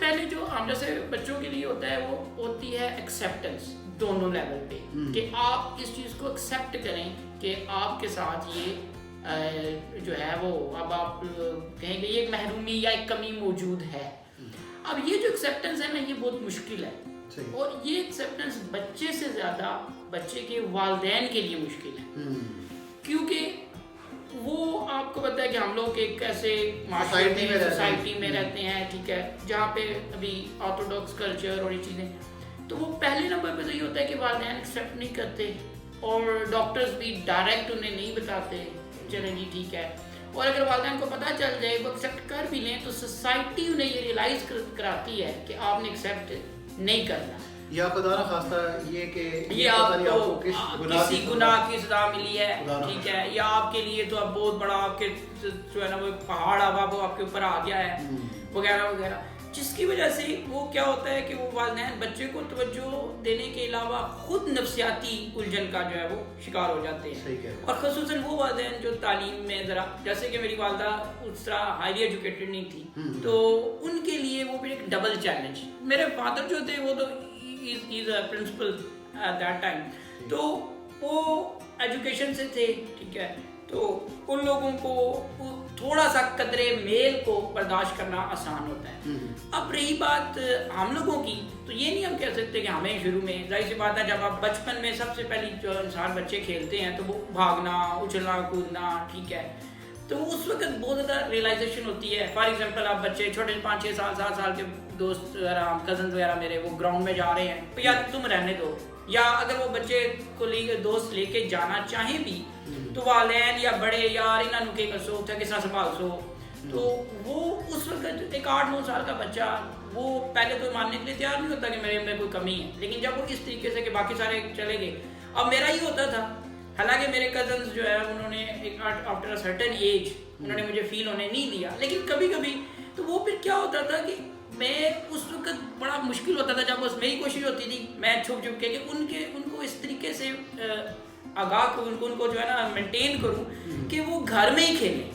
پہلے جو ہم جیسے بچوں کے لیے ہوتا ہے وہ ہوتی ہے ایکسیپٹنس دونوں لیول پہ، کہ آپ اس چیز کو ایکسیپٹ کریں کہ آپ کے ساتھ یہ جو ہے وہ اب آپ کہیں گے یہ ایک محرومی یا ایک کمی موجود ہے. اب یہ جو ایکسیپٹنس ہے نا یہ بہت مشکل ہے، اور یہ ایکسیپٹنس بچے سے زیادہ بچے کے والدین کے لیے مشکل ہے، کیونکہ وہ آپ کو پتہ ہے کہ ہم لوگ ایک ایسے سوسائٹی میں رہتے ہیں، ٹھیک ہے، جہاں پہ ابھی آرتھوڈاکس کلچر اور یہ چیزیں، تو وہ پہلے نمبر پہ تو یہ ہوتا ہے کہ والدین ایکسیپٹ نہیں کرتے، اور ڈاکٹرز بھی ڈائریکٹ انہیں نہیں بتاتے چلیں جی ٹھیک ہے، اور اگر والدین کو پتہ چل جائے وہ ایکسیپٹ کر بھی لیں تو سوسائٹی انہیں یہ ریئلائز کراتی ہے کہ آپ نے ایکسیپٹ نہیں کرنا، یا خدا نخواستہ یہ کہ یہ آپ کو کسی گناہ کی سزا ملی ہے، ٹھیک ہے، یا آپ کے لیے تو اب بہت بڑا آپ کے جو ہے نا وہ پہاڑ اب وہ آپ کے اوپر آ گیا ہے وغیرہ وغیرہ، جس کی وجہ سے وہ کیا ہوتا ہے کہ وہ والدین بچے کو توجہ دینے کے علاوہ خود نفسیاتی الجھن کا جو ہے وہ شکار ہو جاتے ہیں، اور خصوصاً وہ والدین جو تعلیم میں ذرا، جیسے کہ میری والدہ اس طرح ہائیلی ایجوکیٹڈ نہیں تھی، تو ان کے لیے وہ بھی ایک ڈبل چیلنج. میرے فادر جو تھے وہ تو as a principal at that time, تو وہ ایجوکیشن سے تھے، ٹھیک ہے، تو ان لوگوں کو تھوڑا سا قدرے میل کو برداشت کرنا آسان ہوتا ہے. اب رہی بات ہم لوگوں کی، تو یہ نہیں ہم کہہ سکتے کہ ہمیں شروع میں، ظاہر سی بات ہے جب آپ بچپن میں سب سے پہلی جو انسان بچے کھیلتے ہیں تو وہ بھاگنا اچھلنا کودنا، ٹھیک ہے، تو اس وقت بہت زیادہ ریئلائزیشن ہوتی ہے. فار ایگزامپل آپ بچے چھوٹے 5-6 سال 7 سال کے دوست وغیرہ کزنز وغیرہ میرے وہ گراؤنڈ میں جا رہے ہیں تو یار تم رہنے دو، یا اگر وہ بچے کو دوست لے کے جانا چاہیں بھی تو والدین یا بڑے یار انہوں نے کہ سو کس طرح سنبھال سو، تو وہ اس وقت ایک 8-9 سال کا بچہ وہ پہلے تو ماننے کے لیے تیار نہیں ہوتا کہ میرے میں کوئی کمی ہے، لیکن جب وہ اس طریقے سے کہ باقی سارے چلے گئے، اب میرا ہی ہوتا تھا، حالانکہ میرے کزنز جو ہے انہوں نے آفٹر اے سرٹن ایج انہوں نے مجھے فیل ہونے نہیں دیا، لیکن کبھی کبھی تو وہ پھر کیا ہوتا تھا کہ میں اس وقت بڑا مشکل ہوتا تھا جب بس میری کوشش ہوتی تھی میں چھپ چھپ کے کہ ان کو اس طریقے سے آگاہ کروں، ان کو جو ہے نا مینٹین کروں کہ وہ گھر میں ہی کھیلیں،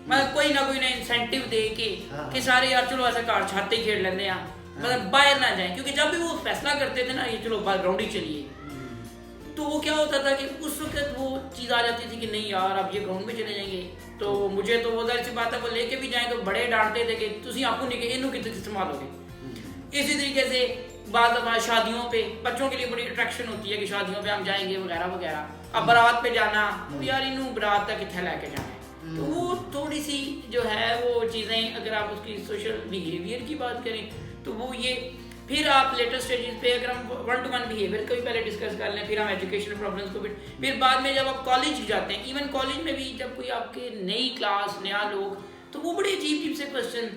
مطلب کوئی نہ کوئی نہ انسینٹیو دے کے کہ سارے یار چلو ایسا کار چھاتے ہی کھیل لینے ہیں، مطلب باہر نہ جائیں، کیونکہ جب بھی وہ فیصلہ کرتے تھے نا یہ چلو باہر گراؤنڈ ہی چلیے، تو وہ کیا ہوتا تھا کہ اس وقت وہ چیز آ جاتی تھی کہ نہیں یار اب یہ گراؤنڈ میں چلے جائیں گے، تو مجھے تو وہ ظاہر سی بات ہے وہ لے کے بھی جائیں تو بڑے ڈانٹتے تھے کہ تسی آپ کو نہیں کہ انہوں کتنے استعمال ہو گے. اسی طریقے سے بعض دفعہ شادیوں پہ بچوں کے لیے بڑی اٹریکشن ہوتی ہے کہ شادیوں پہ ہم جائیں گے وغیرہ وغیرہ، اب برات پہ جانا تو یار انہوں برات تک کتنے لے کے جانا ہے، تو وہ تھوڑی سی جو ہے وہ چیزیں اگر آپ اس کی سوشل بیہیویئر کی بات کریں تو وہ یہ، پھر آپ لیٹر سٹیجز پہ اگر ہم 1-to-1 بیہیویئر کو بھی پہلے ڈسکس کر لیں، پھر ہم ایجوکیشنل پرابلمس کو بھی، پھر بعد میں جب آپ کالج جاتے ہیں، ایون کالج میں بھی جب کوئی آپ کے نئی کلاس نیا لوگ، تو وہ بڑے عجیب سے کوسچن،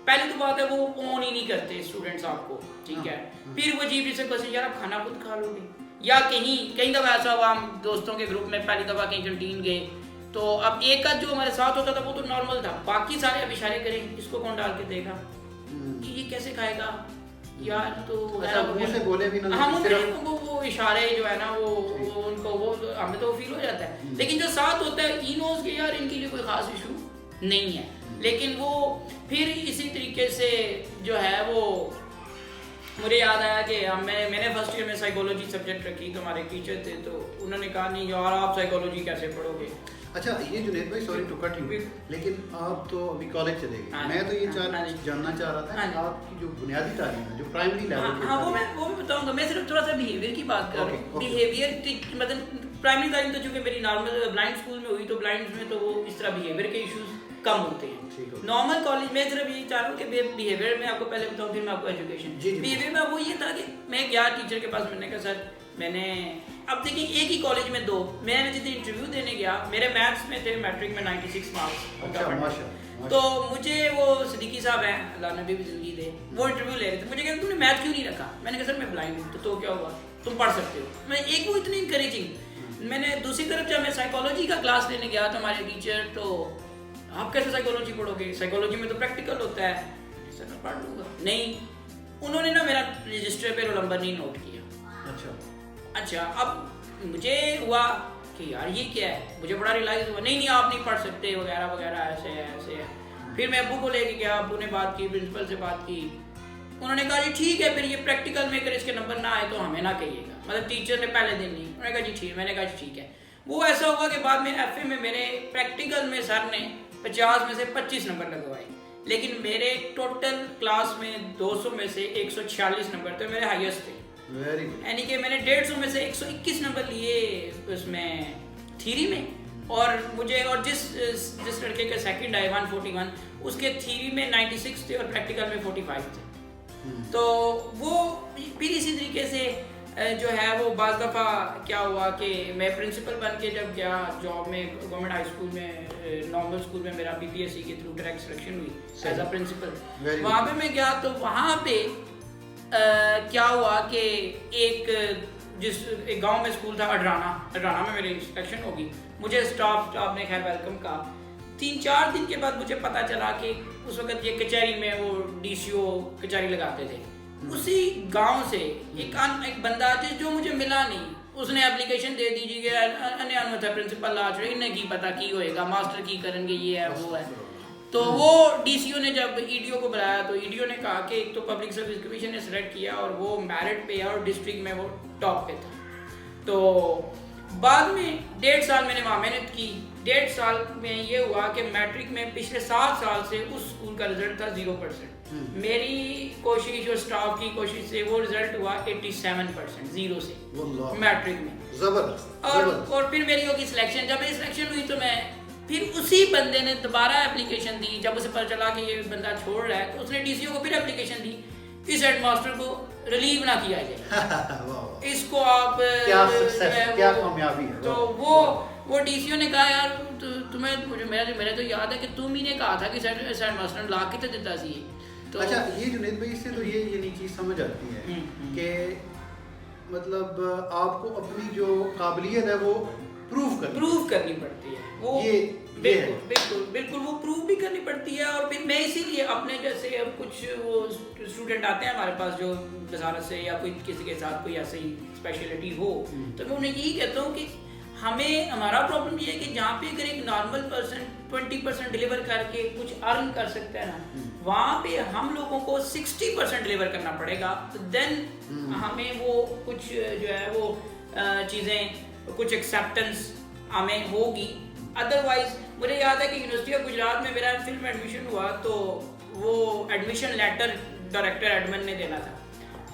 پہلے تو بات ہے وہ اون ہی نہیں کرتے اسٹوڈنٹس آپ کو، ٹھیک ہے، پھر وہ عجیب سے کوسچن یار آپ کھانا خود کھا لو گے، یا کہیں دفعہ ایسا ہوا ہم دوستوں کے گروپ میں پہلی دفعہ کہیں کینٹین گئے تو اب ایک کا جو ہمارے ساتھ ہوتا تھا وہ تو نارمل تھا، باقی سارے اب اشارے کریں اس کو کون ڈال کے دے گا، یہ کیسے کھائے گا یار، تو وہ اشارے جو ہے نا وہ ان کو وہ ہمیں تو فیل ہو جاتا ہے، لیکن جو ساتھ ہوتا ہے ہی نوز کہ یار ان کے لیے کوئی خاص ایشو نہیں ہے، لیکن وہ پھر اسی طریقے سے جو ہے وہ مجھے یاد آیا کہ میں نے فرسٹ ایئر میں سائیکالوجی سبجیکٹ رکھی تو ہمارے ٹیچر تھے تو انہوں نے کہا نہیں یار آپ سائیکالوجی کیسے پڑھو گے. اچھا یہ جنید بھائی سوری ٹو کٹ یو، لیکن آپ تو ابھی کالج چلے گئے، میں تو یہ جاننا چاہ رہا تھا کہ آپ کی جو بنیادی تعلیم ہے جو پرائمری لیول کی، وہ بھی بتاؤں گا، میں صرف تھوڑا سا بیہیویئر کی بات کر رہا ہوں. بیہیویئر مطلب پرائمری تعلیم تو چونکہ میری نارمل بلائنڈ اسکول میں ہوئی تو بلائنڈ میں تو وہ اس طرح بیہیویئر کے ایشوز کم ہوتے ہیں. نارمل کالج میں صرف یہ چاہ رہا ہوں کہ بیہیویئر میں آپ کو پہلے بتاؤں پھر میں آپ کو ایجوکیشن. بیہیویئر میں وہ یہ تھا کہ میں گیا ٹیچر کے پاس، میں نے کہا سر میں نے اب دیکھیں ایک ہی کالج میں دو، میں نے جتنے انٹرویو دینے گیا میرے میتھس میں تھے میٹرک میں 96 مارکس، تو مجھے وہ صدیقی صاحب ہیں اللہ نبی بھی زندگی دے وہ انٹرویو لے رہے تھے، مجھے کہتے تم نے میتھ کیوں نہیں رکھا، میں نے کہا سر میں بلائنڈ ہوں تو کیا ہوا تم پڑھ سکتے ہو. میں ایک وہ اتنی انکریجنگ. میں نے دوسری طرف جب میں سائیکالوجی کا کلاس لینے گیا تو ہمارے ٹیچر تو آپ کیسے سائیکالوجی پڑھو گے، سائیکالوجی میں تو پریکٹیکل ہوتا ہے. سر میں پڑھ لوں گا. نہیں، انہوں نے نا میرا رجسٹر پہ رول نمبر نہیں نوٹ کیا. اچھا اب مجھے ہوا کہ یار یہ کیا ہے، مجھے بڑا ریلائز ہوا نہیں آپ نہیں پڑھ سکتے وغیرہ وغیرہ ایسے ہے. پھر میں ابو کو لے کے گیا, ابو نے بات کی, پرنسپل سے بات کی, انہوں نے کہا جی ٹھیک ہے, پھر یہ پریکٹیکل میں اگر اس کے نمبر نہ آئے تو ہمیں نہ کہیے گا, مطلب ٹیچر نے پہلے دن نہیں, انہوں نے کہا جی ٹھیک, میں نے کہا جی ٹھیک ہے. وہ ایسا ہوگا کہ بعد میں ایف اے میں میرے پریکٹیکل میں سر نے 50 میں سے 25 نمبر لگوائے, لیکن میرے ٹوٹل کلاس میں 200 میں سے 146 نمبر تھے, میرے ہائیسٹ تھے. یعنی کہ میں نے 150 میں سے 121 نمبر لیے اس میں تھیری میں, اور مجھے اور جس لڑکے کے سیکنڈ آئے 141 اس کے تھیری میں 96 تھے اور پریکٹیکل میں 45 تھے. تو وہ پھر اسی طریقے سے جو ہے وہ بعض دفعہ کیا ہوا کہ میں پرنسپل بن کے جب گیا جاب میں گورنمنٹ ہائی اسکول میں, نارمل اسکول میں میرا پی پی ایس سی کے تھرو ڈائریکٹ سلیکشن ہوئی ایز اے پرنسپل, وہاں پہ میں گیا تو وہاں پہ کیا ہوا کہ ایک گاؤں میں اسکول تھا اڈرانا میں میری سلیکشن ہوگی, مجھے اسٹاف نے خیر ویلکم کہا. 3-4 دن کے بعد مجھے پتا چلا کہ اس وقت یہ کچہری میں وہ ڈی سی او کچہری لگاتے تھے, اسی گاؤں سے ایک بندہ جو مجھے ملا نہیں, اس نے اپلیکیشن دے دی کہ انہوں تھا پرنسپل آج انہیں کی پتا کی ہوئے گا, ماسٹر کی کریں گے, یہ ہے وہ ہے. تو وہ ڈی سی او نے جب ای ڈی او کو بلایا تو ای ڈی او نے کہا کہ ایک تو پبلک سروس کمیشن نے سلیکٹ کیا اور وہ میرٹ پہ اور ڈسٹرکٹ میں وہ ٹاپ پہ تھا. تو بعد میں 1.5 سال میں نے وہاں محنت کی. 1.5 سال میں یہ ہوا کہ میٹرک میں پچھلے 7 سال سے اس اسکول کا رزلٹ تھا 0%. میری کوشش اور اسٹاف کی کوشش سے وہ رزلٹ ہوا 87%, 0 سے میٹرک میں. زبردست. اور پھر میری ہوگی سلیکشن. جب میری سلیکشن ہوئی تو میں پھر اسی بندے نے دوبارہ اپلیکیشن دی. جب اسے پتہ چلا کہ یہ بندہ چھوڑ رہا ہے تو اس نے ڈی سی او کو پھر اپلیکیشن دی اس ہیڈ ماسٹر کو ریلیو نہ کیا جائے, اس کو آپ کیا کامیابی ہے. تو وہ ڈی سی او نے کہا یار تمہیں میرے تو یاد ہے کہ تم ہی نے کہا تھا کہ سیڈ ماسٹر نے لا کے دیتا سی. تو اچھا یہ جنید بھائی, اس سے تو یہ چیز سمجھ آتی ہے کہ مطلب آپ کو اپنی جو قابلیت ہے وہ پروف کرنی پڑتی ہے. وہ بالکل وہ پروف بھی کرنی پڑتی ہے. اور پھر میں اسی لیے اپنے جیسے اب کچھ وہ اسٹوڈنٹ آتے ہیں ہمارے پاس جو وزارت سے یا کوئی کسی کے ساتھ کوئی ایسی اسپیشلٹی ہو, تو میں انہیں یہی کہتا ہوں کہ ہمارا پرابلم یہ ہے کہ جہاں پہ اگر ایک نارمل پرسن 20% ڈلیور کر کے کچھ ارن کر سکتا ہے نا, وہاں پہ ہم لوگوں کو 60% ڈلیور کرنا پڑے گا. دین ہمیں وہ کچھ جو ہے وہ چیزیں کچھ ایکسیپٹنس ہمیں ہوگی. ادروائز مجھے یاد ہے کہ یونیورسٹی آف گجرات میں میرا ایم فل میں ایڈمیشن ہوا تو وہ ایڈمیشن لیٹر ڈائریکٹر ایڈمن نے دینا تھا.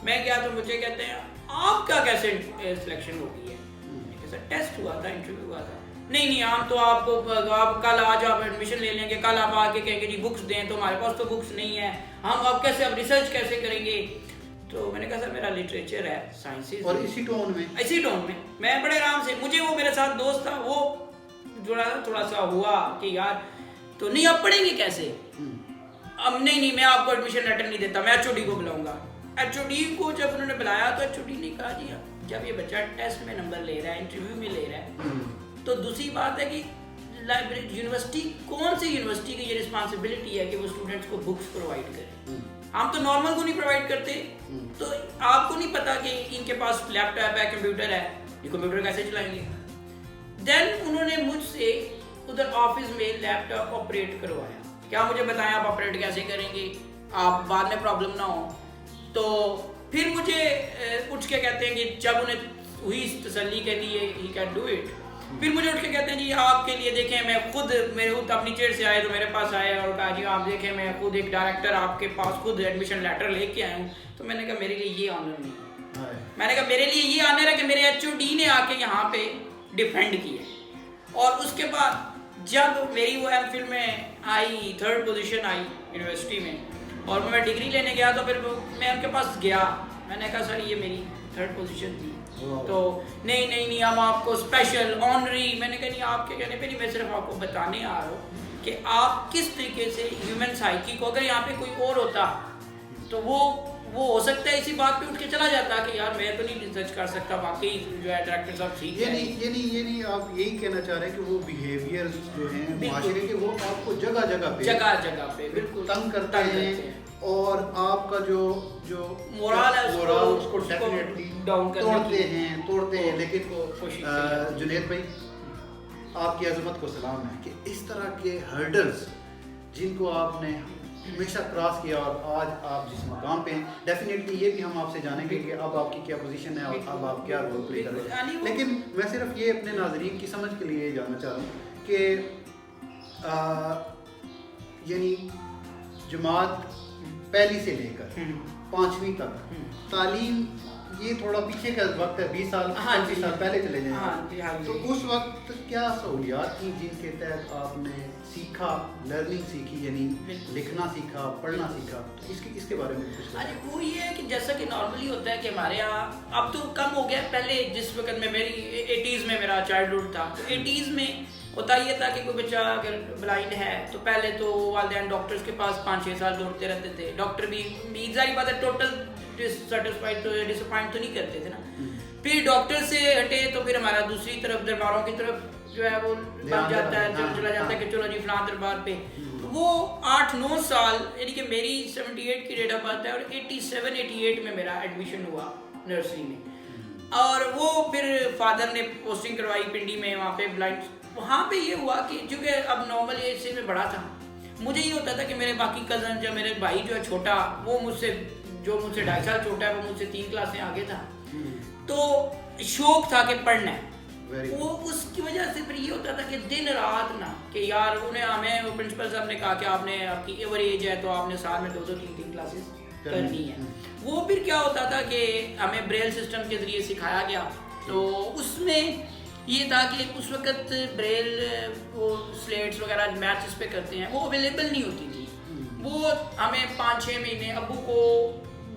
میں گیا تو مجھے کہتے ہیں آپ کا کیسے سلیکشن ہو گئی ہے. ٹیسٹ ہوا تھا, انٹرویو ہوا تھا. نہیں ہم تو آپ کل آج آپ ایڈمیشن لے لیں گے, کل آپ آ کے کہیں گے جی بکس دیں, تو ہمارے پاس تو بکس نہیں ہے, ہم آپ کیسے اب ریسرچ کیسے کریں گے. تو میں نے کہا سر میرا لٹریچر ہے, سائنسز. اور اسی ٹون میں میں بڑے آرام سے, مجھے وہ میرے ساتھ دوست تھا, وہ تھوڑا سا ہوا کہ یار تو نہیں آپ پڑھیں گے کیسے. اب نہیں میں آپ کو ایڈمیشن لیٹر نہیں دیتا, میں ایچ او ڈی کو بلاؤں گا. ایچ او ڈی کو جب انہوں نے بلایا تو ایچ او ڈی نے کہا جی جب یہ بچہ ٹیسٹ میں نمبر لے رہا ہے, انٹرویو میں لے رہا ہے, تو دوسری بات ہے کہ لائبریری یونیورسٹی کون سی یونیورسٹی کی یہ رسپانسبلٹی ہے کہ وہ اسٹوڈنٹس کو بکس پرووائڈ کرے. ہم تو نارمل کو نہیں پرووائڈ کرتے. تو آپ کو نہیں پتا کہ ان کے پاس لیپ ٹاپ ہے, کمپیوٹر ہے, یہ کمپیوٹر کیسے چلائیں گے. دین انہوں نے مجھ سے ادھر آفس میں لیپ ٹاپ آپریٹ کروایا. کیا مجھے بتائیں آپ آپریٹ کیسے کریں گے, آپ بعد میں پرابلم نہ ہو. تو پھر مجھے اٹھ کے کہتے ہیں کہ جب انہیں ہوئی تسلی کے لیے ہی کین ڈو اٹ, پھر مجھے اٹھ کے کہتے ہیں جی آپ کے لیے دیکھیں میں خود میرے خود اپنی چیئر سے آئے تو میرے پاس آئے اور کہا جی آپ دیکھیں میں خود ایک ڈائریکٹر آپ کے پاس خود ایڈمیشن لیٹر لے کے آیا ہوں. تو میں نے کہا میرے لیے یہ آنر نہیں ہے. میں نے کہا میرے لیے یہ آنر ہے کہ میرے ایچ او ڈی نے آ کے یہاں پہ ڈیفینڈ کیا. اور اس کے بعد جب میری وہ ایم فل میں آئی 3rd پوزیشن آئی یونیورسٹی میں, اور میں ڈگری لینے گیا تو پھر میں ان کے پاس گیا, میں نے کہا سر یہ میری 3rd پوزیشن تھی. تو نہیں ہم آپ کو اسپیشل آنری. میں نے کہا نہیں آپ کے کہنے پہ نہیں, میں صرف آپ کو بتانے آ رہا ہوں کہ آپ کس طریقے سے ہیومن سائیکی کو, اگر یہاں پہ کوئی اور ہوتا تو وہ ہو سکتا ہے اسی بات پہ اٹھ کے چلا جاتا کہ یار میں تو نہیں ریسرچ کر سکتا, باقی جو ہے ڈائریکٹر صاحب ٹھیک ہے. یہ نہیں آپ یہی کہنا چاہ رہے ہیں کہ وہ بیہیویئر جو ہیں معاشرے کے وہ آپ کو جگہ پہ بالکل تنگ کرتے ہیں, اور آپ کا جو مورال ہے اس کو ڈیفینیٹلی توڑتے ہیں. لیکن جنید بھائی آپ کی عظمت کو سلام ہے کہ اس طرح کے ہرڈلز جن کو آپ نے ہمیشہ کراس کیا اور آج آپ جس مقام پہ ہیں. ڈیفینیٹلی یہ بھی ہم آپ سے جانیں گے کہ اب آپ کی کیا پوزیشن ہے اور اب آپ کیا رول پلے کر رہے ہیں. لیکن میں صرف یہ اپنے ناظرین کی سمجھ کے لیے جاننا چاہ رہا ہوں کہ یعنی جماعت پہلی سے لے کر 5ویں تک تعلیم یہ تھوڑا پیچھے کا وقت ہے, 20 سال 25 سال پہلے چلے جائیں. تو اس وقت کیا سہولیات تھیں جن کے تحت آپ نے سیکھا, لرننگ سیکھی, یعنی لکھنا سیکھا, پڑھنا سیکھا؟ اس کے بارے میں کچھ ارے وہ یہ ہے کہ جیسا کہ نارملی ہوتا ہے کہ ہمارے یہاں اب تو کم ہو گیا, پہلے جس وقت میں میری 80s میں میرا چائلڈہڈ تھا تو 80s میں ہوتا یہ تھا کہ کوئی بچہ اگر بلائنڈ ہے تو پہلے تو والدین ڈاکٹرز کے پاس 5-6 سال دوڑتے رہتے تھے. ڈاکٹر بھی ظاہری بات ہے ٹوٹل ڈسسیٹسفائڈ تو ڈسپوائنٹ تو نہیں کرتے تھے نا. پھر ڈاکٹر سے ہٹے تو پھر ہمارا دوسری طرف درباروں کی طرف جو ہے وہ بن جاتا ہے, چلا جاتا ہے کہ چلو جی فلاں دربار پہ. وہ 8-9 سال یعنی کہ میری 78 کی ڈیٹ آف برتھ ہے اور 87-88 میں میرا ایڈمیشن ہوا نرسری میں. اور وہ پھر فادر نے پوسٹنگ کروائی پنڈی میں, وہاں پہ بلائنڈ. وہاں پہ یہ ہوا کہ چونکہ اب نارمل ایج سے میں بڑا تھا, مجھے یہ ہوتا تھا کہ میرے باقی کزن جو میرے بھائی جو ہے چھوٹا وہ مجھ سے 2.5 سال چھوٹا ہے, وہ مجھ سے 3 کلاسیں آگے تھا, تو شوق تھا کہ پڑھنا ہے. وہ اس کی وجہ سے پھر یہ ہوتا تھا کہ دن رات نا کہ یار انہیں ہمیں پرنسپل صاحب نے کہا کہ آپ نے آپ کی ایور ایج ہے تو آپ نے سال میں 2-3 کلاسز کرنی ہے. وہ پھر کیا ہوتا تھا کہ ہمیں بریل سسٹم کے ذریعے سکھایا گیا. تو اس میں یہ تھا کہ اس وقت بریل وہ سلیٹس وغیرہ میچز پہ کرتے ہیں وہ اویلیبل نہیں ہوتی تھی. وہ ہمیں 5-6 مہینے ابو کو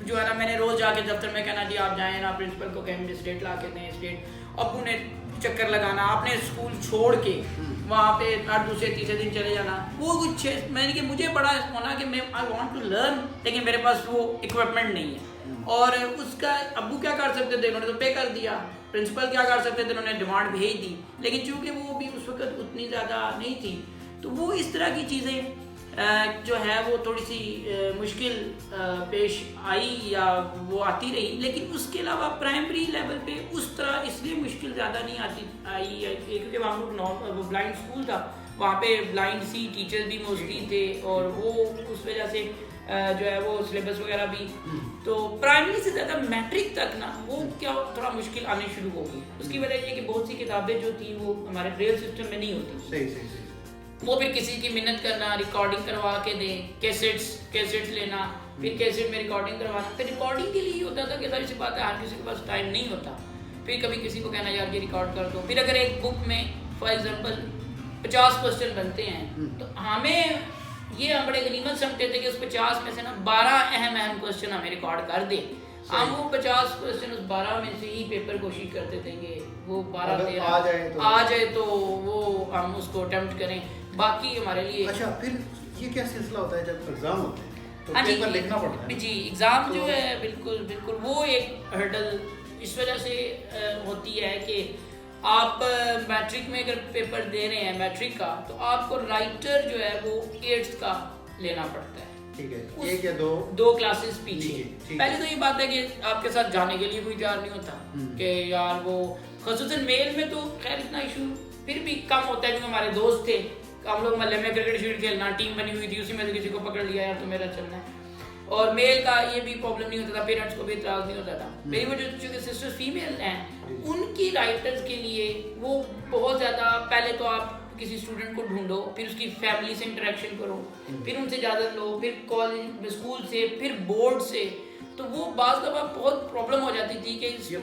جو ہے نا میں نے روز جا کے دفتر میں کہنا جی آپ جائیں نا پرنسپل کو کہیں مجھے اسٹیٹ لا کے دیں اسٹیٹ. ابو نے چکر لگانا, آپ نے اسکول چھوڑ کے وہاں پہ ہر دوسرے تیسرے دن چلے جانا. وہ کچھ میں نے کہ مجھے بڑا ہونا کہ میں آئی وانٹ ٹو لرن, لیکن میرے پاس وہ اکوپمنٹ نہیں ہے. اور اس کا ابو کیا کر سکتے تھے, انہوں نے تو پے کر دیا. پرنسپل کیا کر سکتے تھے, انہوں نے ڈیمانڈ بھیج دی. لیکن چونکہ وہ بھی اس وقت اتنی زیادہ نہیں تھی تو وہ اس طرح کی چیزیں جو ہے وہ تھوڑی سی مشکل پیش آئی یا وہ آتی رہی. لیکن اس کے علاوہ پرائمری لیول پہ اس طرح اس لیے مشکل زیادہ نہیں آئی کیونکہ وہاں لوگ بلائنڈ اسکول تھا, وہاں پہ بلائنڈ سی ٹیچر بھی موجود تھے اور وہ اس وجہ سے جو ہے وہ سلیبس وغیرہ بھی. تو پرائمری سے زیادہ میٹرک تک نا وہ کیا تھوڑا مشکل آنی شروع ہو گئی. اس کی وجہ یہ کہ بہت سی کتابیں جو تھیں وہ ہمارے بریل سسٹم میں نہیں ہوتی. صحیح. وہ پھر کسی کی منت کرنا, ریکارڈنگ کروا کے دیں, کیسٹس لینا, پھر کیسٹ میں ریکارڈنگ کروانا. پھر ریکارڈنگ کے لیے یہ ہوتا تھا کہ ظاہر سی بات ہے ہر کسی کے پاس ٹائم نہیں ہوتا. پھر کبھی کسی کو کہنا یار یہ ریکارڈ کر دو. پھر اگر ایک بک میں فار ایگزامپل 50 کوسچن بنتے ہیں تو ہمیں یہ ہم بڑے غنیمت سمجھتے تھے کہ اس 50 میں سے نا 12 اہم کوسچن ہمیں ریکارڈ کر دیں. ہم وہ 50 کوسچن اس 12 میں سے ہی پیپر کوشش کرتے تھے کہ وہ 12-13 آ جائے تو وہ ہم اس کو اٹیمپٹ کریں. باقی ہمارے لیے اچھا پھر یہ کیا سلسلہ ہوتا ہے جب ایگزام ہوتے ہیں تو پیپر لکھنا پڑتا ہے؟ جی ایگزام جو ہے بالکل وہ ایک ہرڈل اس وجہ سے ہوتی ہے کہ آپ میٹرک میں اگر پیپر دے رہے ہیں میٹرک کا تو آپ کو رائٹر جو ہے وہ 8th کا لینا پڑتا ہے. ٹھیک ہے, ایک یا دو کلاسز پیچھے. پہلے تو یہ بات ہے کہ آپ کے ساتھ جانے کے لیے کوئی تیار نہیں ہوتا کہ یار وہ خصوصاً میل میں تو خیر اتنا ایشو پھر بھی کم ہوتا ہے. جو ہمارے دوست تھے ہم لوگ محلے میں کرکٹ شیٹ کھیلنا, ٹیم بنی ہوئی تھی, اسی میں سے کسی کو پکڑ لیا یار تو میرا چلنا ہے. اور میل کا یہ بھی پرابلم نہیں ہوتا تھا, پیرنٹس کو بھی اعتراض نہیں ہوتا تھا. میری وجہ سے چونکہ سسٹر فیمیل ہیں ان کی رائٹرز کے لیے وہ بہت زیادہ پہلے تو آپ کسی اسٹوڈنٹ کو ڈھونڈو, پھر اس کی فیملی سے انٹریکشن کرو, پھر ان سے اجازت لو, پھر کالج اسکول سے, پھر بورڈ سے. تو وہ بعض دفعہ بہت پرابلم ہو جاتی تھی کہ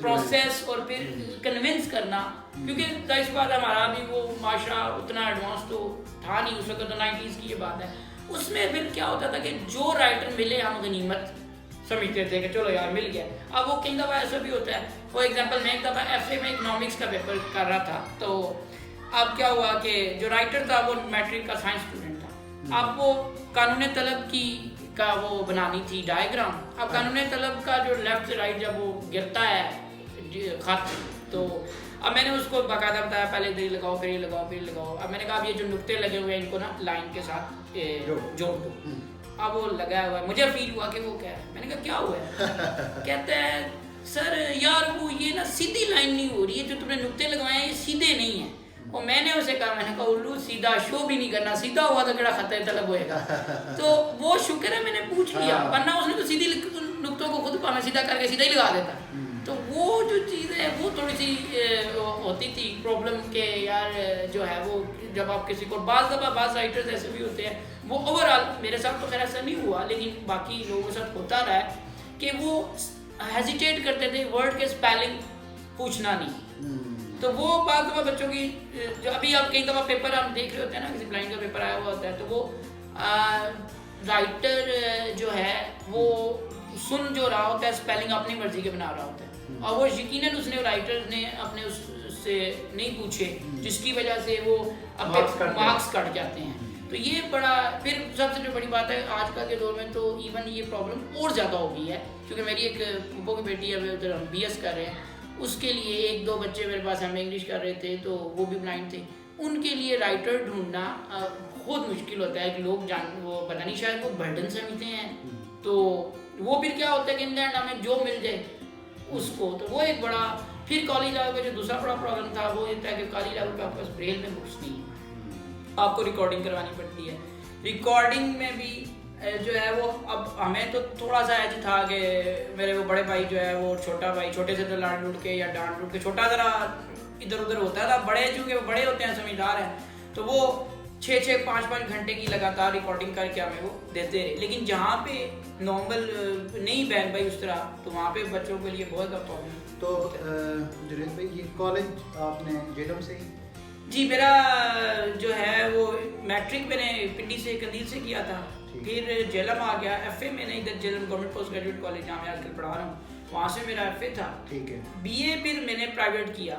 پروسیس اور پھر کنونس کرنا, کیونکہ ظاہر سی بات ہمارا بھی وہ معاشرہ اتنا ایڈوانس تو تھا نہیں اس وقت, تو 90s کی یہ بات ہے. اس میں پھر کیا ہوتا تھا کہ جو رائٹر ملے ہم غنیمت سمجھتے تھے کہ چلو یار مل گیا. اب وہ کئی دفعہ ایسا بھی ہوتا ہے, فار ایگزامپل میں ایک دفعہ FA میں اکنامکس کا پیپر کر رہا تھا, تو اب کیا ہوا کہ جو رائٹر تھا وہ میٹرک کا سائنس اسٹوڈنٹ تھا. اب وہ قانون طلب کا وہ بنانی تھی ڈائیگرام. اب قانون طلب کا جو لیفٹ سے رائٹ جب وہ گرتا ہے خط, تو اب میں نے اس کو باقاعدہ بتایا پہلے ادھر لگاؤ پھر یہ لگاؤ پھر یہ لگاؤ. اب میں نے کہا اب یہ جو نقطے لگے ہوئے ہیں ان کو نا لائن کے ساتھ جوڑ دو. اب وہ لگایا ہوا ہے, مجھے فیل ہوا کہ وہ کیا ہے. میں نے کہا کیا ہوا ہے؟ کہتا ہے سر یار وہ یہ نا سیدھی لائن نہیں ہو رہی ہے, جو تم نے نقطے لگوائے ہیں یہ سیدھے نہیں ہیں. اور میں نے اسے کہا، میں نے کہا الو سیدھا شو بھی نہیں کرنا، سیدھا ہوا تو کہڑا خطۂ طلب ہوئے گا. تو وہ شکر ہے میں نے پوچھ لیا، ورنہ اس نے تو سیدھی نقطوں کو خود میں سیدھا کر کے سیدھا ہی لگا دیتا. تو وہ جو چیز ہے وہ تھوڑی سی ہوتی تھی پرابلم کہ یار جو ہے وہ جب آپ کسی کو، بعض دفعہ بعض رائٹرز ایسے بھی ہوتے ہیں، وہ اوور آل میرے ساتھ تو خیر ایسا نہیں ہوا لیکن باقی لوگوں کے ساتھ ہوتا رہا ہے کہ وہ ہیزیٹیٹ کرتے تھے ورڈ کے اسپیلنگ پوچھنا نہیں. تو وہ بعض دفعہ بچوں کی، جو ابھی آپ کئی دفعہ پیپر ہم دیکھ رہے ہوتے ہیں نا، کسی بلائنڈ کا پیپر آیا ہوا ہوتا ہے، تو وہ رائٹر جو ہے وہ سن جو رہا ہوتا ہے اسپیلنگ اپنی مرضی کے بنا رہا ہوتا ہے، اور وہ یقیناً اس نے رائٹر نے اپنے اس سے نہیں پوچھے، جس کی وجہ سے وہ مارکس کٹ جاتے ہیں. تو یہ بڑا، پھر سب سے جو بڑی بات ہے آج کل کے دور میں تو ایون یہ پرابلم اور زیادہ ہو گئی ہے، کیونکہ میری ایک پھوپھو کی بیٹی ہے، ادھر ہم بی ایس کر رہے ہیں، اس کے لیے 1-2 بچے میرے پاس ایم اے انگلش کر رہے تھے تو وہ بھی بلائنڈ تھے. ان کے لیے رائٹر ڈھونڈنا خود مشکل ہوتا ہے کہ لوگ وہ پتہ نہیں شاید وہ برڈن سمجھتے ہیں، تو وہ پھر کیا ہوتا ہے کہ انگلینڈ ہمیں جو مل جائے اس کو. تو وہ ایک بڑا، پھر کالج لیول پہ جو دوسرا بڑا پرابلم تھا وہ یہ تھا کہ کالج لیول پہ آپ کے پاس بریل میں بکس نہیں ہیں، آپ کو ریکارڈنگ کروانی پڑتی ہے. ریکارڈنگ میں بھی جو ہے وہ اب ہمیں تو تھوڑا سا ایج تھا کہ میرے وہ بڑے بھائی جو ہے وہ چھوٹا بھائی، چھوٹے سے تو لاڈ لوٹ کے یا ڈانٹ لوٹ کے، چھوٹا ذرا ادھر ادھر ہوتا تھا، بڑے چونکہ وہ بڑے ہوتے ہیں سمجھدار ہیں، تو وہ 6-6 5-5 گھنٹے کی لگاتار ریکارڈنگ کر کے ہمیں وہ دیتے رہے. لیکن جہاں پہ نارمل نہیں بہن بھائی اس طرح، تو وہاں پہ بچوں کے لیے بہت زیادہ پرابلم. تو جنید بھائی یہ کالج آپ نے جیلم سے ہی؟ جی میرا جو ہے وہ میٹرک میں نے پنڈی سے قندیل سے کیا تھا، پھر جیلم آ گیا. ایف اے میں نے ادھر Jhelum government post graduate college جہاں میں آج کل پڑھا رہا ہوں، وہاں سے میرا ایف اے تھا. ٹھیک ہے. بی اے پھر میں نے پرائیویٹ کیا،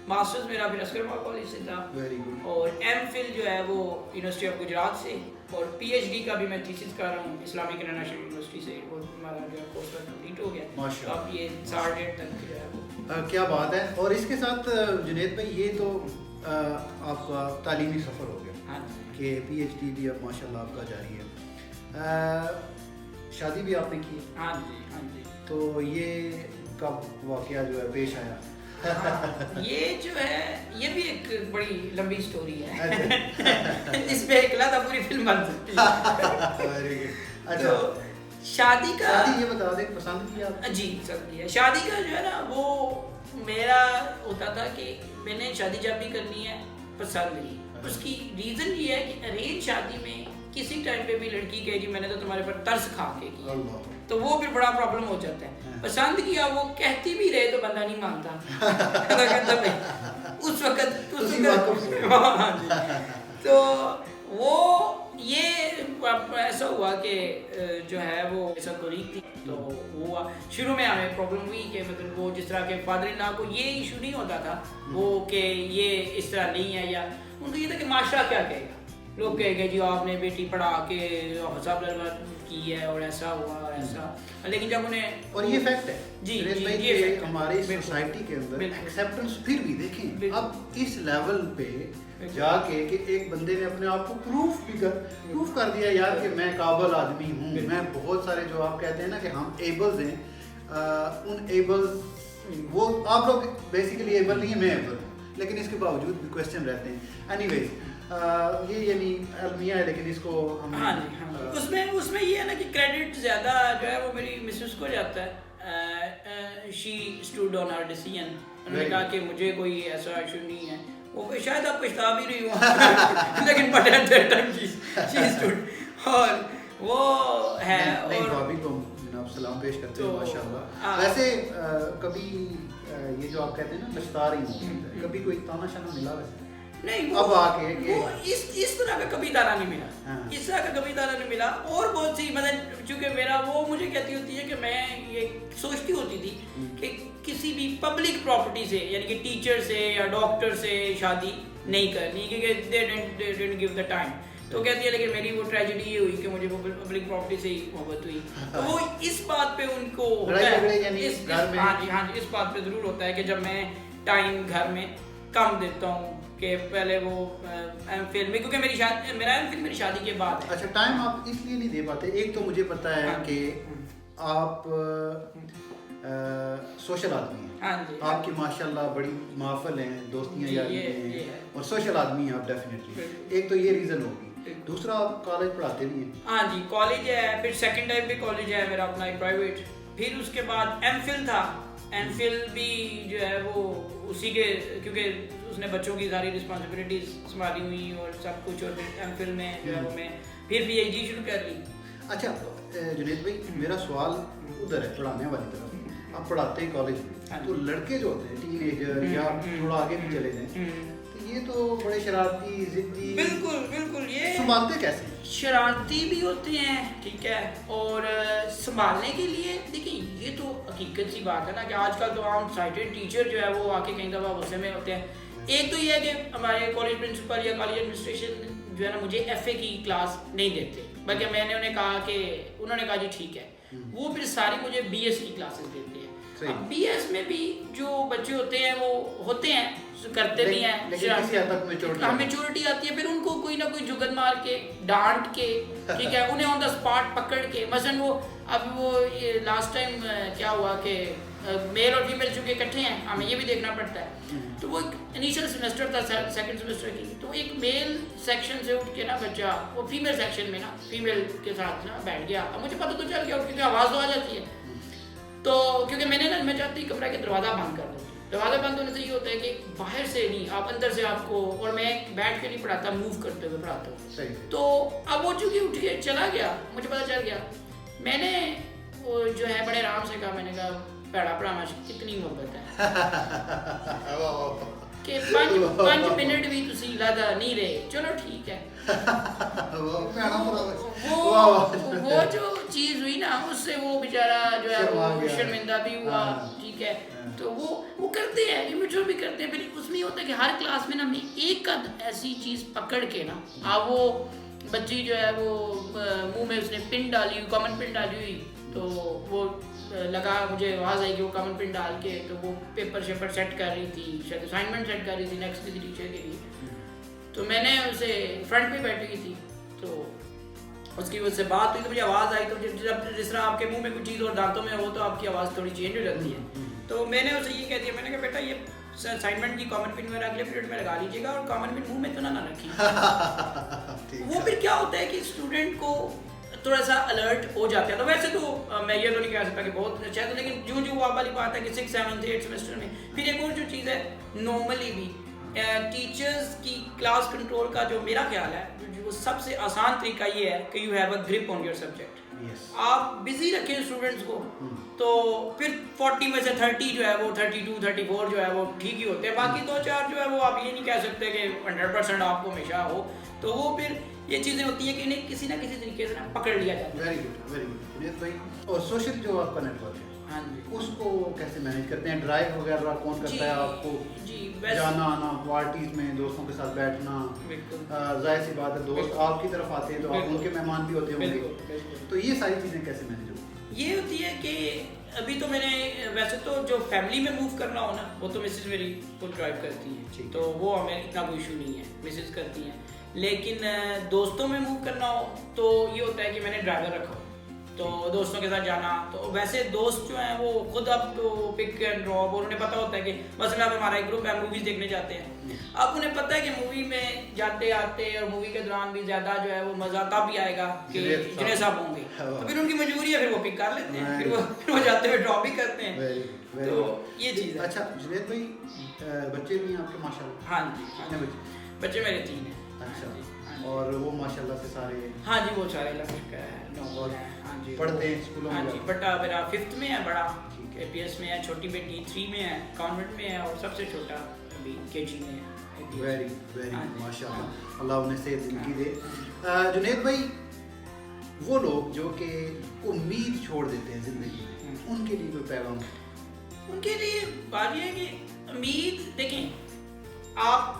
ماسٹرز میرا پھر عسکر پال کالج سے تھا، ویری گڈ. اور ایم فل جو ہے وہ یونیورسٹی آف گجرات سے، اور پی ایچ ڈی کا بھی میں تھیسس کر رہا ہوں اسلامک انٹرنیشنل یونیورسٹی سے. وہ ہمارا جو ہے کورس کمپلیٹ ہو گیا، تو اب یہ 8.5 تک جو ہے وہ. کیا بات ہے. اور اس کے ساتھ جنید بھائی یہ تو آپ کا تعلیمی سفر ہو گیا کہ پی ایچ ڈی بھی اب ماشاء اللہ آپ کا جاری ہے، شادی بھی آپ نے کی. ہاں جی ہاں جی. تو یہ کب واقعہ جو ہے پیش آیا؟ یہ جو ہے یہ بھی ایک بڑی لمبی سٹوری ہے، اس پہ ایک علیحدہ پوری فلم بن سکتی ہے. اچھا شادی کا، یہ بتا دیں پسند کیا؟ جی سب کیا. شادی کا جو ہے نا وہ میرا ہوتا تھا کہ میں نے شادی جب بھی کرنی ہے پسند نہیں. اس کی ریزن یہ ہے کہ ارینج شادی میں کسی ٹائم پہ بھی لڑکی کہے جی میں نے تو تمہارے پر ترس کھا کے کیا، تو وہ پھر بڑا پرابلم ہو جاتا ہے. پسند کیا وہ کہتی بھی رہے تو بندہ نہیں مانتا اس وقت. تو وہ یہ ایسا ہوا کہ جو ہے وہ ایسا کولیگ تھی، تو وہ شروع میں ہمیں پرابلم ہوئی کہ مطلب وہ جس طرح کے فادر ان لا کو یہ ایشو نہیں ہوتا تھا وہ کہ یہ اس طرح نہیں ہے، یا ان کو یہ تھا کہ معاشرہ کیا کہے گا. لوگ کہے گا جی آپ نے بیٹی پڑھا کے حساب کی ہے اور ایسا ہوا اور ایسا. لیکن جب انہیں، اور یہ فیکٹ ہے جی یہ ہماری سوسائٹی کے اندر ایکسیپٹنس پھر بھی دیکھیں اب اس لیول پہ جا کے کہ ایک بندے نے اپنے آپ کو پروف کر دیا یار کہ میں قابل آدمی ہوں. میں بہت سارے جو آپ کہتے ہیں نا کہ ہم ایبلز ہیں، ان ایبلز وہ آپ لوگ بیسیکلی ایبل نہیں ہیں، میں ایبل ہوں، لیکن اس کے باوجود بھی کوشچن رہتے ہیں. اینی ویز یہ یعنی المیہ ہے، لیکن اس کو ہم اس میں یہ ہے نا کہ کریڈٹ زیادہ جو ہے وہ میری مسز کو جاتا ہے. شی اسٹوڈ آن ہر ڈیسیژن. انہوں نے کہا کہ مجھے کوئی ایسا ایشو نہیں ہے، وہ شاید آپ پچھتا بھی رہی ہوں لیکن but at that time she stood. اور وہ ہے، اور بھابھی کو جناب سلام پیش کرتے ہیں ماشاء اللہ. ویسے کبھی یہ جو آپ کہتے ہیں نا پچھتا رہی ہوں، کبھی کوئی تانا شانا ملا ویسے؟ نہیں، اب آ کے اس طرح کا کبھی تانا نہیں ملا، اس طرح کا کبھی تانا نہیں ملا. اور بہت سی مطلب چونکہ میرا وہ مجھے کہتی ہوتی ہے کہ میں یہ سوچتی ہوتی تھی کہ کسی بھی پبلک پراپرٹی سے یعنی کہ ٹیچر سے یا ڈاکٹر سے شادی نہیں کرنی کیونکہ they don't give the time. تو کہتی ہے لیکن میری وہ ٹریجڈی یہ ہوئی کہ مجھے وہ پبلک پراپرٹی سے ہی محبت ہوئی. تو وہ اس بات پہ ان کو ہوتا ہے، ہاں جی اس بات پہ ضرور ہوتا ہے کہ جب میں ٹائم گھر میں کم دیتا ہوں کہ پہلے وہ ایم فل میں، کیونکہ میرا ایم فل میری شادی کے بعد ہے. اچھا ٹائم آپ اس لیے نہیں دے پاتے؟ ایک تو مجھے پتا ہے کہ آپ سوشل آدمی ہیں. ہاں جی آپ کی ماشاءاللہ بڑی معافل ہیں, دوستیاں یاری ہیں اور سوشل آدمی ہیں آپ ڈیفینیٹلی. ایک تو یہ ریزن ہوگی. دوسرا آپ کالج پڑھاتے بھی ہیں. ہاں جی کالج ہے, پھر سیکنڈ ٹائم بھی کالج ہے میرا اپنا ایک پرائیویٹ. پھر اس کے بعد ایم فل تھا. ایم فل بھی جو ہے وہ اسی کے, کیونکہ اس نے بچوں کی ساری رسپانسبلٹیز سنبھالی ہوئی اور سب کچھ, اور پھر ایم فل میں جو ہے وہ میں پھر پی ایچ ڈی شروع کر لی. اچھا جنید بھائی, میرا سوال ادھر ہے پڑھانے والی طرف. آپ پڑھاتے ہیں کالج میں, تو لڑکے جو ہوتے ہیں ٹین ایجر یا تھوڑا آگے بھی چلے جائیں, تو یہ تو بڑے شرارتی, ضدی, بالکل بالکل, یہ سنبھالتے کیسے ہیں؟ شرارتی بھی ہوتے ہیں, ٹھیک ہے, اور سنبھالنے کے لیے دیکھیں یہ تو حقیقت سی بات ہے نا کہ آج کل تو عام سائٹڈ ٹیچر جو ہے وہ آ کے کہیں دفعہ غصے میں ہوتے ہیں. ایک تو یہ ہے کہ ہمارے کالج پرنسپل یا کالج ایڈمنسٹریشن جو ہے نا مجھے ایف اے کی کلاس نہیں دیتے, بلکہ میں نے انہیں کہا کہ انہوں نے کہا جی ٹھیک ہے, وہ پھر ساری مجھے بی ایس کی کلاسز دیتے ہیں. اب بی ایس میں بھی جو بچے ہوتے ہیں وہ ہوتے ہیں, کرتے بھی ہیں, میچورٹی آتی ہے, پھر ان کو کوئی نہ کوئی جگت مار کے, ڈانٹ کے, ٹھیک ہے, انہیں آن دا اسپاٹ پکڑ کے. مثلاً وہ اب وہ لاسٹ ٹائم کیا ہوا کہ میل اور فیمیل چونکہ اکٹھے ہیں, ہمیں یہ بھی دیکھنا پڑتا ہے. تو وہ انیشیل سیمسٹر تھا سیکنڈ سیمسٹر کی, تو ایک میل سیکشن سے اٹھ کے نا بچہ وہ فیمیل سیکشن میں نا فیمیل کے ساتھ نا بیٹھ گیا. اب مجھے پتہ تو چل گیا کیونکہ آواز تو آ جاتی ہے, تو کیونکہ میں نے نا میں چاہتی کمرے کے دروازہ بند کر دوں. دروازہ بند ہونے سے یہ ہوتا ہے کہ باہر سے نہیں, آپ اندر سے آپ کو, اور میں بیٹھ کے نہیں پڑھاتا, موو کرتے ہوئے پڑھاتا ہوں. تو اب وہ چونکہ اٹھ کے چلا گیا, مجھے پتہ چل گیا, میں نے وہ جو ہے بڑے آرام سے کہا, میں نے کہا پیڑا پڑھانا کتنی محبت ہے کہ 5 منٹ بھی تسی لگا نہیں رہے, چلو ٹھیک ہے. وہ جو چیز ہوئی نا اس سے وہ بیچارہ جو ہے وہ شرمندہ بھی ہوا, ٹھیک ہے. تو وہ کرتے ہیں, امیچور بھی کرتے ہیں. پھر اس میں یہ ہوتا ہے کہ ہر کلاس میں نا میں ایک ایسی چیز پکڑ کے نا, اب وہ بچی جو ہے وہ منہ میں اس نے پن ڈالی, کامن پن ڈالی ہوئی, تو وہ لگا مجھے آواز آئی کہ وہ کامن پن ڈال کے تو وہ پیپر شیپر سیٹ کر رہی تھی, شاید اسائنمنٹ سیٹ کر رہی تھی نیکسٹ کسی ٹیچر کے لیے. تو میں نے اسے فرنٹ پہ بیٹھی ہوئی تھی, تو اس کی وجہ سے بات ہوئی, تو مجھے آواز آئی. تو جس طرح آپ کے منہ میں کچھ چیز اور دانتوں میں ہو تو آپ کی آواز تھوڑی چینج ہو جاتی ہے. تو میں نے اسے یہ کہہ دیا, میں نے کہا بیٹا یہ اسائنمنٹ کی کامن پن میرا اگلے پیریڈ میں لگا لیجیے گا, اور کامن پن منہ میں تو نہ رکھیے. وہ پھر کیا ہوتا ہے کہ اسٹوڈنٹ کو تھوڑا سا الرٹ ہو جاتے ہیں. تو ویسے تو میں یہ تو نہیں کہہ سکتا کہ بہت اچھا ہے, لیکن جو وہ والی بات ہے کہ 6, 7, 8 سیمسٹر میں. پھر ایک اور جو چیز ہے نارملی بھی ٹیچرز کی کلاس کنٹرول کا جو میرا خیال ہے وہ سب سے آسان طریقہ یہ ہے کہ you have a grip on your subject. آپ بزی رکھیں اسٹوڈنٹس کو, تو پھر 40 میں سے 30 جو ہے وہ 32, 34 جو ہے وہ ٹھیک ہی ہوتے ہیں. باقی 2-4 جو ہے وہ آپ یہ نہیں کہہ سکتے کہ 100% آپ کو ہمیشہ ہو. تو وہ پھر یہ چیزیں ہوتی ہیں کہ انہیں کسی نہ کسی طریقے سے پکڑ لیا جاتا ہے. Very good, very good Junaid بھائی. اور سوشل جو آپ کا نیٹ ورک ہے, ہاں جی, اس کو کیسے مینیج کرتے ہیں؟ ڈرائیو وغیرہ کون کرتا ہے آپ کو؟ جی, جانا آنا, پارٹیز میں دوستوں کے ساتھ بیٹھنا, ظاہر سی بات ہے دوست آپ کی طرف آتے ہیں تو آپ ان کے مہمان بھی ہوتے ہوں گے, تو یہ ساری چیزیں کیسے مینیج ہوتی؟ یہ ہوتی ہے کہ ابھی تو میں نے ویسے تو جو فیملی میں موو کرنا ہو نا وہ تو مسز میری خود ڈرائیو کرتی ہیں, تو وہ ہمیں اتنا کوئی ایشو نہیں ہے, مسز کرتی ہیں. لیکن دوستوں میں موو کرنا ہو تو یہ ہوتا ہے کہ میں نے ڈرائیور رکھا ہو, تو دوستوں کے ساتھ جانا. تو ویسے دوست جو ہیں وہ خود اب تو پک اینڈ ڈراپ, اور انہیں پتہ ہوتا ہے کہ مثلا اب ہمارا ایک گروپ ہے موویز دیکھنے جاتے ہیں. اب انہیں پتہ ہے کہ مووی میں جاتے آتے اور مووی کے دوران بھی زیادہ جو ہے وہ مزہ تب بھی آئے گا کہ جنہیں صاحب ہوں گے, تو پھر ان کی مجبوری ہے, پھر وہ پک کر لیتے ہیں, پھر وہ جاتے ہوئے ڈراپ بھی کرتے ہیں. تو یہ چیز ہے. اچھا جنید بھائی, بچے بھی ہیں آپ کے ماشاء اللہ؟ ہاں جی, بچے میرے 3 ہیں. اچھا, اور وہ ماشاء اللہ سے سارے؟ ہاں جی, وہ سارے لگ ہے, نوبل ہیں. ہاں جی, پڑھتے ہیں اسکولوں میں؟ ہاں جی, بٹا میرا 5th میں ہے, بڑا APS میں ہے, چھوٹی بیٹی 3 میں ہے, کانوینٹ میں ہے, اور سب سے چھوٹا ابھی KG میں ہے. ویری ویری ماشاء اللہ, اللہ انہیں صحت زندگی دے. جنید بھائی, وہ لوگ جو کہ امید چھوڑ دیتے ہیں زندگی میں, ان کے لیے کوئی پیغام؟ ان کے لیے بات یہ ہے کہ امید دیکھیں, آپ,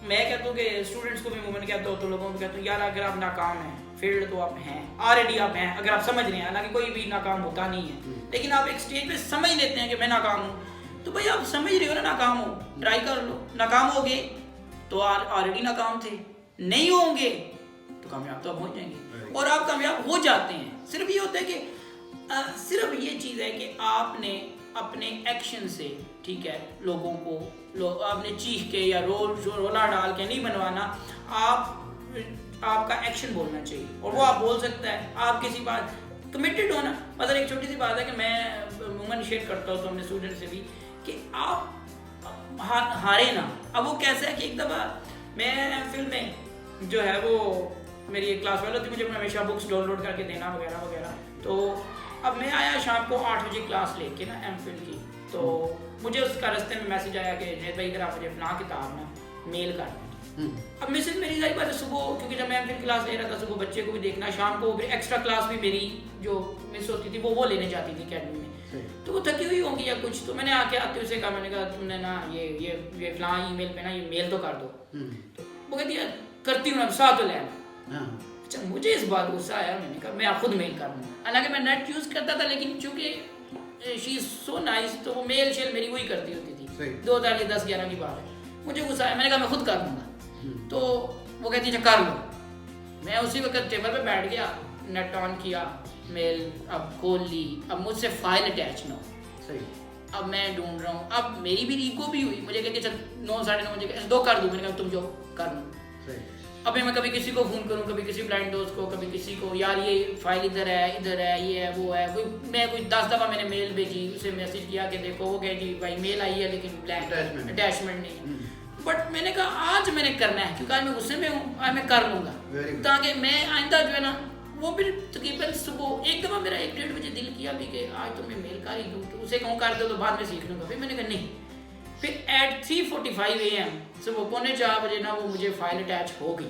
میں کہتا ہوں کہ اسٹوڈنٹس کو بھی مومنٹ کہتا ہوں, تو لوگوں کو کہتا ہوں یار اگر آپ ناکام ہیں, فیلڈ تو آپ ہیں آلریڈی, آپ ہیں, اگر آپ سمجھ رہے ہیں, حالانکہ کوئی بھی ناکام ہوتا نہیں ہے, لیکن آپ ایک اسٹیج پہ سمجھ لیتے ہیں کہ میں ناکام ہوں, تو بھائی آپ سمجھ رہے ہو نا ناکام ہو, ٹرائی کر لو. ناکام ہوگے تو آلریڈی ناکام تھے, نہیں ہوں گے تو کامیاب تو آپ ہو جائیں گے, اور آپ کامیاب ہو جاتے ہیں. صرف یہ ہوتا ہے کہ صرف یہ چیز ہے کہ آپ نے اپنے ایکشن سے ٹھیک ہے لوگوں کو آپ نے چیخ کے یا رولا ڈال کے نہیں بنوانا. آپ کا ایکشن بولنا چاہیے اور وہ آپ بول سکتا ہے. آپ کسی بات کمیٹڈ ہونا. مثلا ایک چھوٹی سی بات ہے کہ میں عموماً شیئر کرتا ہوں تو اپنے اسٹوڈنٹ سے بھی کہ آپ ہارے نا. اب وہ کیسا ہے کہ ایک دفعہ میں فلم میں جو ہے وہ میری ایک کلاس والا تھی, مجھے ہمیشہ بکس ڈاؤن لوڈ کر کے دینا وغیرہ وغیرہ. تو اب میں آیا شام کو 8 بجے کلاس لے کے نا ایم فل کی, تو مجھے اس کا رستے میں میسیج آیا کہ جنید بھائی اگر آپ مجھے اپنا کتاب نا میل کر دیں. اب میسیج میری ظاہر بات ہے صبح, کیونکہ جب میں ایم فل کلاس لے رہا تھا صبح بچے کو بھی دیکھنا, شام کو پھر ایکسٹرا کلاس بھی میری جو مس ہوتی تھی وہ لینے جاتی تھی اکیڈمی میں, تو وہ تھکی ہوئی ہوں گی یا کچھ. تو میں نے آ کے آتے اسے کہا, میں نے کہا تم نے نا یہ فلاں ای میل پہ نا یہ میل تو کر دو. تو وہ کہتی ہے کرتی ہوں نا ساتھ تو لینا. اچھا مجھے اس بات غصہ آیا, میں نے کہا میں خود میل کر دوں. حالانکہ میں نیٹ یوز کرتا تھا لیکن چونکہ شی از سو نائس تو وہ میل شیل میری وہی کرتی ہوتی تھی. 2010-11 کی بات ہے. مجھے غصہ آیا, میں نے کہا میں خود کر دوں گا. تو وہ کہتی ہے کر لو. میں اسی وقت ٹیبل پہ بیٹھ گیا, نیٹ آن کیا, میل اب کھول لی. اب مجھ سے فائل اٹیچ نہ ہو. اب میں ڈھونڈ رہا ہوں. اب میری بھی ایگو بھی ہوئی, مجھے کہ چل 9-9:30 بجے 2 کر دوں. میں نے کہا تم جو کر لوں. اب میں کبھی کسی کو فون کروں, کبھی کسی بلائنڈ دوست کو, کبھی کسی کو, یار یہ فائل ادھر ہے یہ ہے وہ ہے. میں کوئی 10 دفعہ میں نے میل بھیجی, اسے میسیج کیا کہ دیکھو, وہ کہ جی بھائی میل آئی ہے لیکن بلینک اٹیچمنٹ نہیں ہے. بٹ میں نے کہا آج میں نے کرنا ہے کیونکہ آج میں غصے میں ہوں, آج میں کر لوں گا تاکہ میں آئندہ جو ہے نا وہ پھر تقریباً صبح ایک دفعہ میرا 1-1.5 بجے دل کیا بھی کہ آج تو میں میل کر ہی دوں, تو اسے کہوں کر دو تو بعد میں سیکھ لوں گا. پھر میں نے کہا نہیں. پھر ایٹ 3:45 AM صبح 3:45 بجے نا وہ مجھے فائل اٹیچ ہو گئی.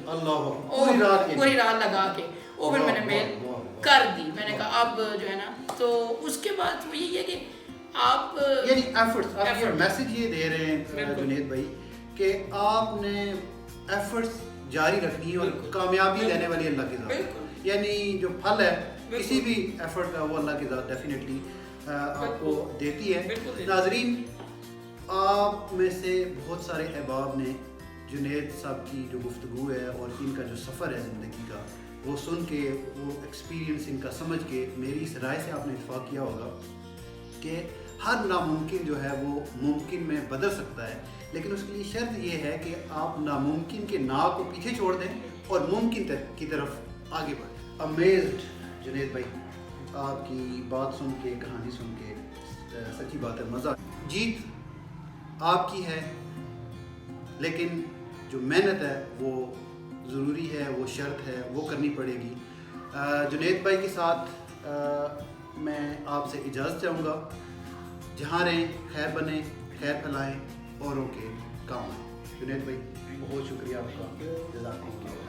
پوری رات لگا کے وہ پھر میں نے میل کر دی. میں نے کہا اب جو ہے نا, تو اس کے بعد وہ یہی ہے کہ آپ یعنی ایفرٹس, آپ یہ میسج یہ دے رہے ہیں جنید بھائی کہ آپ نے ایفرٹس جاری رکھنی ہے اور کامیابی دینے والی اللہ کی ذات, یعنی جو پھل ہے کسی بھی ایفرٹ کا وہ اللہ کی ذات ڈیفینیٹلی آپ کو دیتی ہے. ناظرین, آپ میں سے بہت سارے احباب نے جنید صاحب کی جو گفتگو ہے اور ان کا جو سفر ہے زندگی کا وہ سن کے, وہ ایکسپیرینس ان کا سمجھ کے میری اس رائے سے آپ نے اتفاق کیا ہوگا کہ ہر ناممکن جو ہے وہ ممکن میں بدل سکتا ہے, لیکن اس کے لیے شرط یہ ہے کہ آپ ناممکن کے نا کو پیچھے چھوڑ دیں اور ممکن کی طرف آگے بڑھیں. امیزڈ جنید بھائی, آپ کی بات سن کے, کہانی سن کے سچی بات ہے مزہ. جیت آپ کی ہے لیکن جو محنت ہے وہ ضروری ہے, وہ شرط ہے, وہ کرنی پڑے گی. جنید بھائی کے ساتھ میں آپ سے اجازت چاہوں گا. جہاں رہیں خیر بنیں, خیر پھیلائیں, اوروں کے کام آئیں. جنید بھائی بہت شکریہ آپ کا, جزاک اللہ.